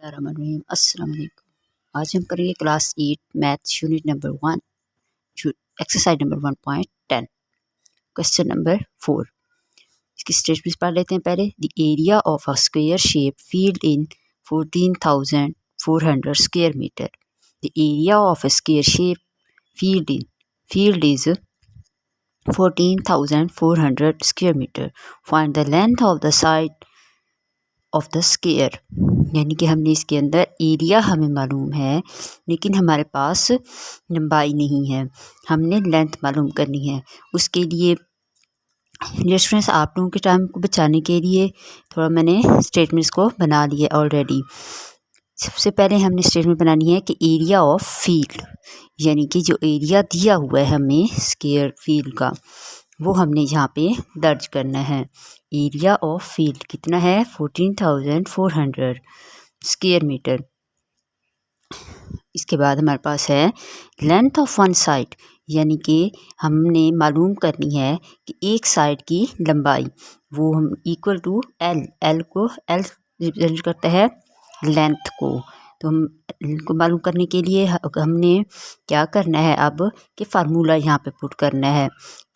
बिस्मिल्लाहिर्रहमानिर्रहीम। अस्सलाम वालेकुम। आज हम करेंगे class 8 maths unit number 1 exercise number 1.10 question number 4। इसकी स्टेटमेंट्स पढ़ लेते हैं पहले। The area of a square shape field in 14,400 square metre. The area of a square shape field is 14,400 square metre. Find the length of the side of the square. यानी कि हमने इसके अंदर एरिया हमें मालूम है लेकिन हमारे पास लंबाई नहीं है, हमने लेंथ मालूम करनी है। उसके लिए स्टूडेंट्स आप लोगों के टाइम को बचाने के लिए थोड़ा मैंने स्टेटमेंट्स को बना लिया ऑलरेडी। सबसे पहले हमने स्टेटमेंट बनानी है कि एरिया ऑफ फील्ड, यानी कि जो एरिया दिया हुआ है हमें स्क्वायर फील्ड का, वो हमने यहाँ पे दर्ज करना है। एरिया ऑफ फील्ड कितना है? 14,400 स्क्वायर मीटर। इसके बाद हमारे पास है लेंथ ऑफ वन साइड, यानी कि हमने मालूम करनी है कि एक साइड की लंबाई, वो हम इक्वल टू एल को एल रिप्रेजेंट करता है लेंथ को। तो हम इनको मालूम करने के लिए हमने क्या करना है अब कि फार्मूला यहाँ पे पुट करना है।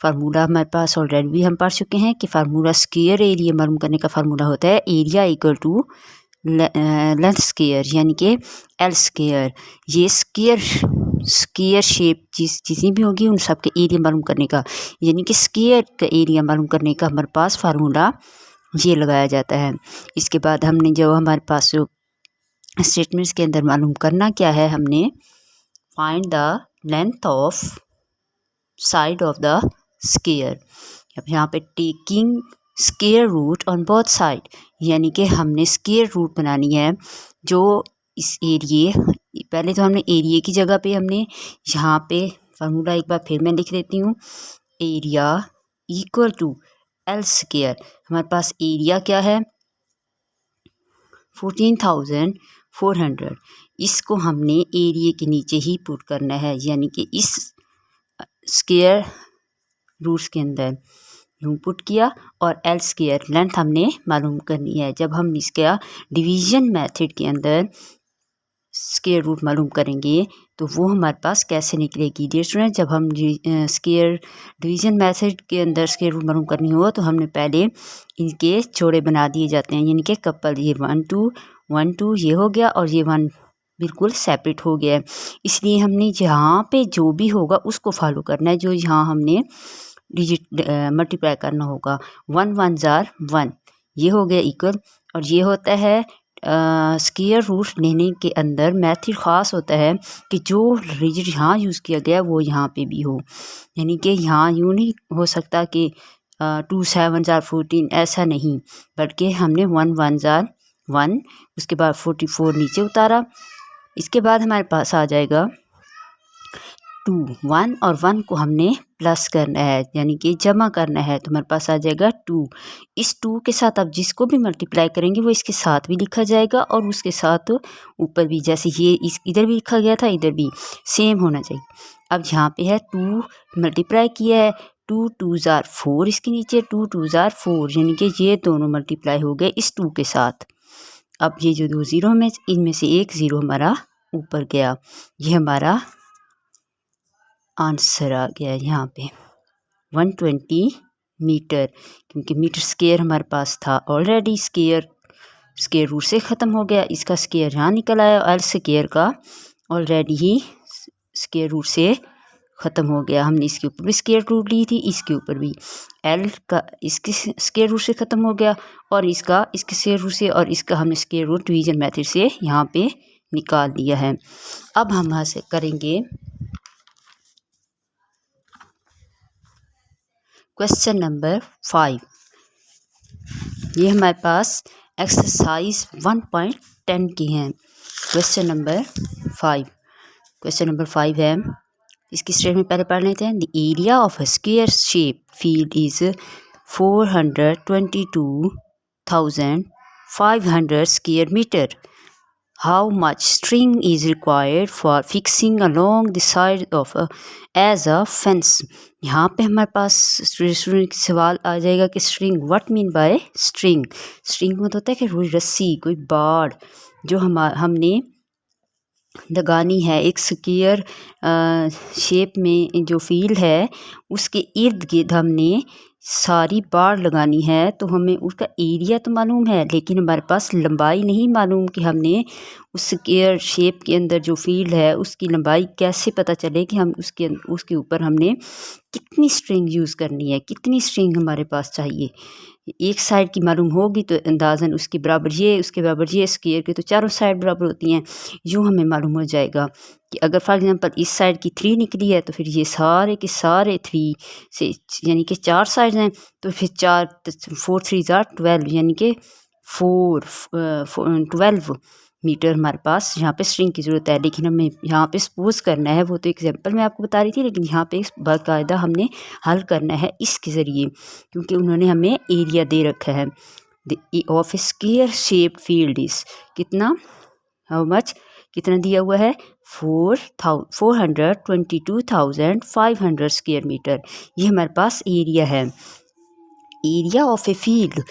फार्मूला हमारे पास ऑलरेडी भी हम पढ़ चुके हैं कि फार्मूला स्क्वायर एरिया मालूम करने का फार्मूला होता है area equal to length square, यानी कि एल स्क्वायर। ये स्क्वायर शेप जितनी भी होगी उन सब के एरिया मालूम करने का, यानी कि स्क्वायर का एरिया मालूम करने का हमारे पास फार्मूला ये लगाया जाता है। इसके बाद हमने जो हमारे पास जो स्टेटमेंट्स के अंदर मालूम करना क्या है, हमने find the length of side of the square. अब यहाँ पे taking square root on both side, यानी कि हमने स्क्वायर रूट बनानी है जो इस एरिए, पहले तो हमने एरिए की जगह पे हमने यहाँ पे फार्मूला एक बार फिर मैं लिख देती हूँ। Area equal to L square. हमारे पास एरिया क्या है? 14,400। इसको हमने एरिया के नीचे ही पुट करना है, यानी कि इस स्क्वायर रूट्स के अंदर यूँ पुट किया और एल स्क्वायर लेंथ हमने मालूम करनी है। जब हम इसका डिवीजन मेथड के अंदर स्क्वायर रूट मालूम करेंगे तो वो हमारे पास कैसे निकलेगी डियर स्टूडेंट। जब हम स्क्वायर डिवीजन मेथड के अंदर स्क्वायर रूट मालूम करनी हो तो हमने पहले इनके जोड़े बना दिए जाते हैं, यानी कि कपल। ये 1 2 ये हो गया और ये 1 बिल्कुल सेपरेट हो गया है। इसलिए हमने जहाँ पे जो भी होगा उसको फॉलो करना है, जो यहाँ हमने डिजिट मल्टीप्लाई करना होगा। 1 1 जार 1 ये हो गया इक्वल, और ये होता है स्क्वायर रूट लेने के अंदर मेथड ख़ास होता है कि जो डिजिट यहाँ यूज़ किया गया वो यहाँ पे भी हो, यानी कि यहाँ यूँ नहीं हो सकता कि 2 7 जार 14 ऐसा नहीं, बल्कि हमने 1 1 जार 1, उसके बाद 44 नीचे उतारा। इसके बाद हमारे पास आ जाएगा 2 1 और 1 को हमने प्लस करना है, यानी कि जमा करना है, तो हमारे पास आ जाएगा 2। इस 2 के साथ आप जिसको भी मल्टीप्लाई करेंगे वो इसके साथ भी लिखा जाएगा और उसके साथ ऊपर भी, जैसे ये इधर भी लिखा गया था इधर भी सेम होना चाहिए। अब यहाँ पे है 2 मल्टीप्लाई किया है, 2 2 जार 4, इसके नीचे 2 2 जार 4, यानी कि ये दोनों मल्टीप्लाई हो गए इस 2 के साथ। अब ये जो 2 ज़ीरो में इनमें से एक ज़ीरो हमारा ऊपर गया, ये हमारा आंसर आ गया यहाँ पे 120 मीटर, क्योंकि मीटर स्क्वायर हमारे पास था ऑलरेडी। स्क्वायर रूट से ख़त्म हो गया, इसका स्क्वायर यहाँ निकल आया, एल स्क्वायर का ऑलरेडी ही स्क्वायर रूट से ख़त्म हो गया। हमने इसके ऊपर भी स्क्वायर रूट ली थी, इसके ऊपर भी एल का इसके स्क्वायर रूट से ख़त्म हो गया और इसका इसके स्क्वायर रूट से, और इसका हमने स्क्वायर रूट डिवीजन मेथड से यहाँ पे निकाल दिया है। अब हम यहाँ से करेंगे क्वेश्चन नंबर 5। ये हमारे पास एक्सरसाइज 1.10 की हैं। क्वेश्चन नंबर 5 है, इसकी स्टेटमेंट पहले पढ़ लेते हैं। The area of a square shape field is 422,500 square metre. How much string is required for fixing along the side of as a fence? यहाँ पे हमारे पास स्टूडेंट सवाल आ जाएगा कि string, what mean by string. String मतलब होता है कि कोई रस्सी, कोई बाड़, जो हमने लगानी है एक स्क्वायर शेप में जो फील्ड है उसके इर्द गिर्द हमने सारी बाड़ लगानी है। तो हमें उसका एरिया तो मालूम है लेकिन हमारे पास लंबाई नहीं मालूम कि हमने उस स्क्वायर शेप के अंदर जो फील्ड है उसकी लंबाई कैसे पता चले कि हम उसके ऊपर हमने कितनी स्ट्रिंग यूज़ करनी है, कितनी स्ट्रिंग हमारे पास चाहिए। एक साइड की मालूम होगी तो अंदाज़न उसके बराबर ये, उसके बराबर ये, स्क्वायर के तो चारों साइड बराबर होती हैं। यूँ हमें मालूम हो जाएगा कि अगर फॉर एग्जांपल इस साइड की 3 निकली है तो फिर ये सारे के सारे 3 से यानी कि 4 साइड्स हैं तो फिर 4 3 12 यानी कि 12 मीटर हमारे पास यहाँ पे स्ट्रिंग की ज़रूरत है। लेकिन हमें यहाँ पे सपोज करना है, वो तो एग्जांपल मैं आपको बता रही थी, लेकिन यहाँ पे बाकायदा हमने हल करना है इसके ज़रिए क्योंकि उन्होंने हमें एरिया दे रखा है। The of square shaped field is कितना, हाउ मच, कितना दिया हुआ है 422,500 स्क्वायर मीटर। ये हमारे पास एरिया है। एरिया ऑफ ए फील्ड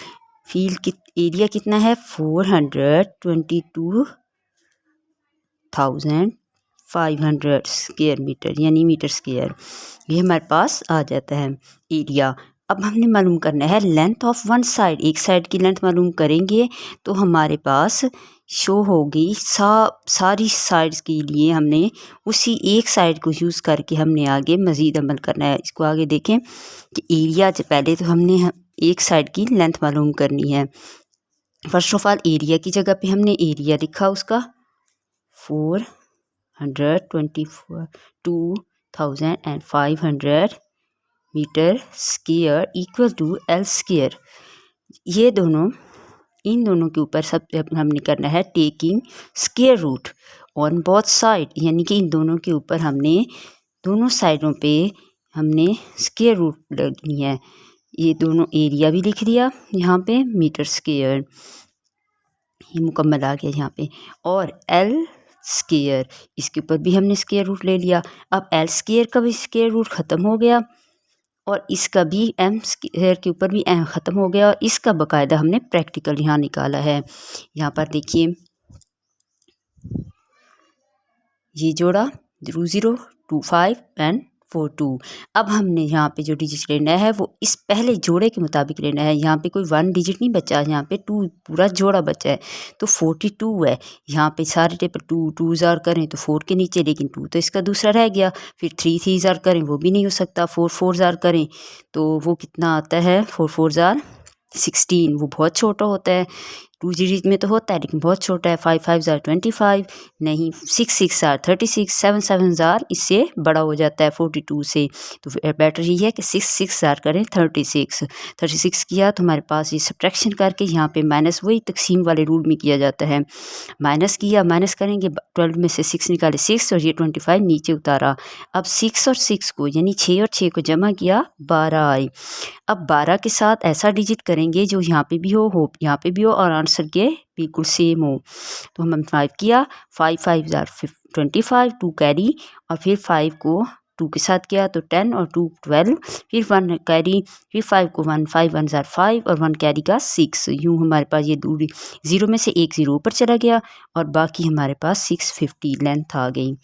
की एरिया कितना है 422,500 स्क्वायर मीटर यानी मीटर स्क्वायर। ये हमारे पास आ जाता है एरिया। अब हमने मालूम करना है लेंथ ऑफ वन साइड। एक साइड की लेंथ मालूम करेंगे तो हमारे पास शो होगी सारी साइड्स के लिए हमने उसी एक साइड को यूज़ करके हमने आगे मज़ीद अमल करना है। इसको आगे देखें कि एरिया से पहले तो हमने एक साइड की लेंथ मालूम करनी है। फर्स्ट ऑफ ऑल एरिया की जगह पे हमने एरिया लिखा उसका 422,500 metre square equal to L square. ये दोनों, इन दोनों के ऊपर सब हमने करना है taking square root on both side, यानी कि इन दोनों के ऊपर हमने दोनों साइडों पे हमने स्क्वायर रूट लगनी है। ये दोनों एरिया भी लिख दिया यहाँ पे मीटर स्क्वायर, ये मुकम्मल आ गया यहाँ पे। और एल स्क्वायर, इसके ऊपर भी हमने स्क्वायर रूट ले लिया। अब एल स्क्वायर का भी स्क्वायर रूट ख़त्म हो गया और इसका भी एम स्क्वायर के ऊपर भी एम ख़त्म हो गया और इसका बाकायदा हमने प्रैक्टिकल यहाँ निकाला है। यहाँ पर देखिए ये जोड़ा 0025 एंड 42। अब हमने यहाँ पे जो डिजिट लेना है वो इस पहले जोड़े के मुताबिक लेना है। यहाँ पे कोई 1 डिजिट नहीं बचा, यहाँ पे 2 पूरा जोड़ा बचा है तो 42 है। यहाँ पे सारे टेबल 2 ज़ार करें तो 4 के नीचे, लेकिन 2 तो इसका दूसरा रह गया। फिर 3 ज़ार करें वो भी नहीं हो सकता। 4 ज़ार करें तो वो कितना आता है 4 ज़ार 16, वो बहुत छोटा होता है। 2 डिजिट में तो होता है लेकिन बहुत छोटा है। 5 ज़ार 25 नहीं, 6 ज़ार 36, 7 ज़ार इससे बड़ा हो जाता है 42 से। तो बेटर यही है कि 6 ज़ार करें 36 किया तो हमारे पास ये सब्ट्रैक्शन करके यहाँ पे माइनस, वही तकसीम वाले रूल में किया जाता है। माइनस किया, माइनस करेंगे 12 में से 6 निकाले 6 और ये 25 नीचे उतारा। अब 6 और 6 को यानी 6 और 6 को जमा किया 12 आई। अब 12 के साथ ऐसा डिजिट करेंगे जो यहाँ पे भी हो यहाँ पे भी हो और आंसर के बिल्कुल सेम हो। तो हम 5 किया, 5 ज़ार 25, 2 कैरी और फिर 5 को 2 के साथ किया तो 10 और 2 12, फिर 1 कैरी, फिर 5 को 1 ज़ार 5 और 1 कैरी का 6। यूँ हमारे पास ये दूरी 0 में से एक 0 ऊपर चला गया और बाकी हमारे पास 650 लेंथ आ गई।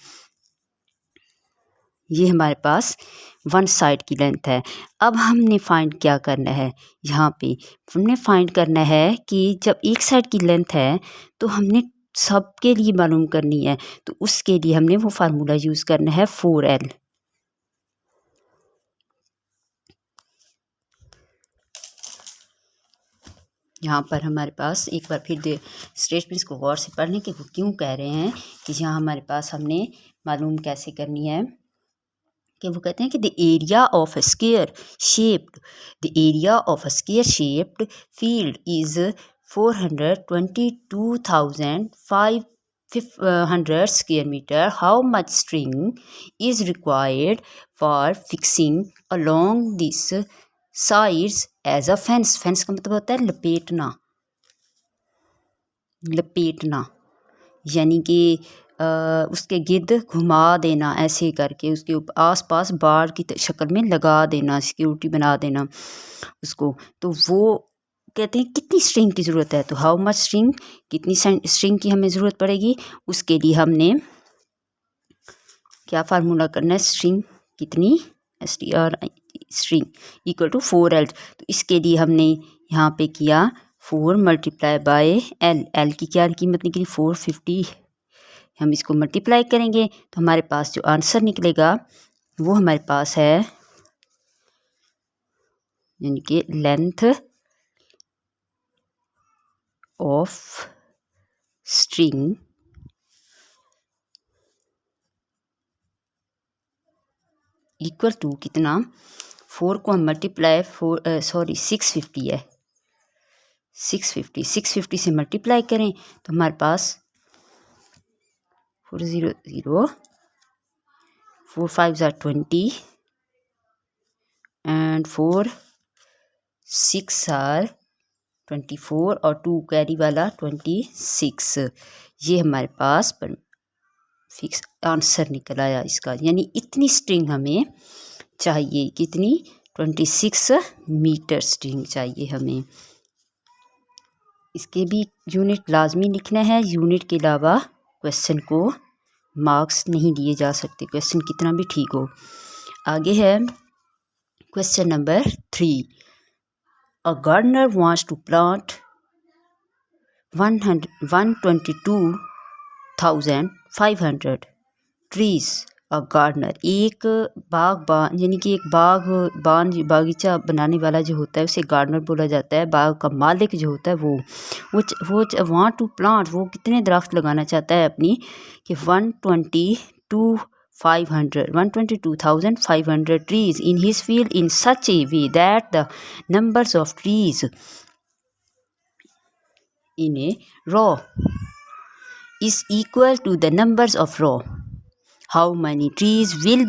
ये हमारे पास वन साइड की लेंथ है। अब हमने फाइंड क्या करना है, यहाँ पे हमने फाइंड करना है कि जब एक साइड की लेंथ है तो हमने सब के लिए मालूम करनी है। तो उसके लिए हमने वो फार्मूला यूज़ करना है 4L। यहाँ पर हमारे पास एक बार फिर स्टेटमेंट्स को गौर से पढ़ लें कि वो क्यों कह रहे हैं कि यहाँ हमारे पास हमने मालूम कैसे करनी है। कि वो कहते हैं कि the area of a square shaped field is 422,500 square metre. How much string is required for fixing along this sides as a fence. Fence का मतलब होता है लपेटना यानी कि उसके गिर्द घुमा देना, ऐसे करके उसके आसपास बाड़ की शक्ल में लगा देना, सिक्योरिटी बना देना उसको। तो वो कहते हैं कितनी स्ट्रिंग की ज़रूरत है, तो हाउ मच स्ट्रिंग, कितनी स्ट्रिंग की हमें ज़रूरत पड़ेगी, उसके लिए हमने क्या फार्मूला करना है, स्ट्रिंग कितनी, STR string equal to 4L। तो इसके लिए हमने यहाँ पे किया 4 मल्टीप्लाई बाय L की क्या कीमत निकली 450। हम इसको मल्टीप्लाई करेंगे तो हमारे पास जो आंसर निकलेगा वो हमारे पास है, यानी कि length of string equal to कितना, 4 को हम मल्टीप्लाई 650 है, 650 से मल्टीप्लाई करें तो हमारे पास 400 4 5 are 20 एंड 4 6 are 24 और 2 कैरी वाला 26। ये हमारे पास फिक्स आंसर निकल आया इसका, यानी इतनी स्ट्रिंग हमें चाहिए, कितनी 26 मीटर स्ट्रिंग चाहिए हमें। इसके भी यूनिट लाजमी लिखना है, यूनिट के अलावा क्वेश्चन को मार्क्स नहीं दिए जा सकते, क्वेश्चन कितना भी ठीक हो। आगे है question number 3। A gardener wants to plant 122,500 trees. A gardener एक बागबान, यानी कि एक बागीचा बनाने वाला जो होता है उसे गार्डनर बोला जाता है। बाग का मालिक जो होता है वो वांट टू प्लांट, वो कितने दरख्त लगाना चाहता है अपनी, कि 122,500 trees in his field in such A way that the numbers of trees in a row is equal to the numbers of row. How many trees will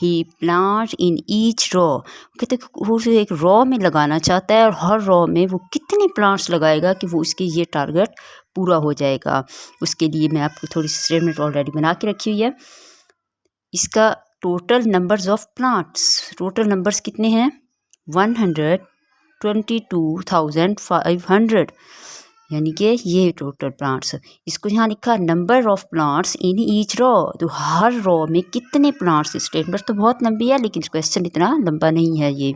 he plant in each row? कहते वो एक raw में लगाना चाहता है और हर raw में वो कितने प्लांट्स लगाएगा कि वो उसके ये टारगेट पूरा हो जाएगा। उसके लिए मैं आपको थोड़ी सी स्टेटमेंट ऑलरेडी बना के रखी हुई है। इसका total numbers of plants, total numbers कितने हैं 122,500, यानी कि ये टोटल प्लांट्स। इसको यहाँ लिखा number of plants in each raw, तो हर रॉ में कितने प्लांट्स। स्टेटमेंट तो बहुत लंबी है लेकिन क्वेश्चन इतना लंबा नहीं है ये।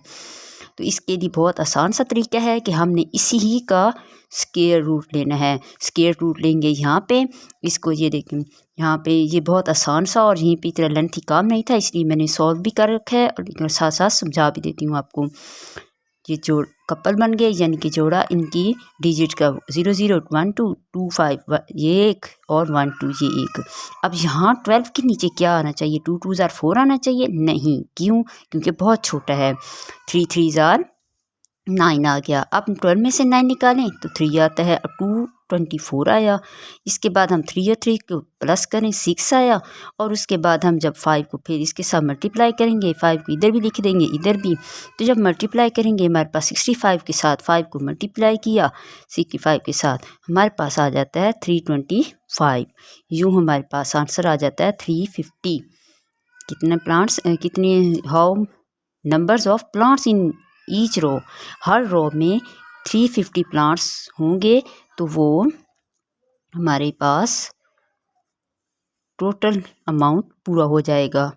तो इसके लिए बहुत आसान सा तरीका है कि हमने इसी ही का स्क्वायर रूट लेना है। स्क्वायर रूट लेंगे यहाँ पे, इसको ये देखें यहाँ पे ये बहुत आसान सा, और यहीं पे इतना लेंथी काम नहीं था इसलिए मैंने सॉल्व भी कर रखा है और साथ साथ समझा भी देती हूँ आपको। ये जोड़ कपल बन गए, यानी कि जोड़ा इनकी डिजिट का 0 0 1 2 2 5 ये एक और 1 2 ये एक। अब यहाँ 12 के नीचे क्या आना चाहिए, 2 2 are 4 आना चाहिए, नहीं, क्यों, क्योंकि बहुत छोटा है। 3 3 are 9 आ गया। अब 12 में से 9 निकालें तो 3 आता है, अब 2 24 आया। इसके बाद हम 3 और 3 को प्लस करें 6 आया, और उसके बाद हम जब 5 को फिर इसके साथ मल्टीप्लाई करेंगे, 5 को इधर भी लिख देंगे इधर भी, तो जब मल्टीप्लाई करेंगे हमारे पास 65 के साथ 5 को मल्टीप्लाई किया 65 के साथ हमारे पास आ जाता है 325। यूँ हमारे पास आंसर आ जाता है 350। कितने प्लांट्स, कितने how numbers of plants in each row, हर रो में 350 प्लांट्स होंगे, तो वो हमारे पास टोटल अमाउंट पूरा हो जाएगा।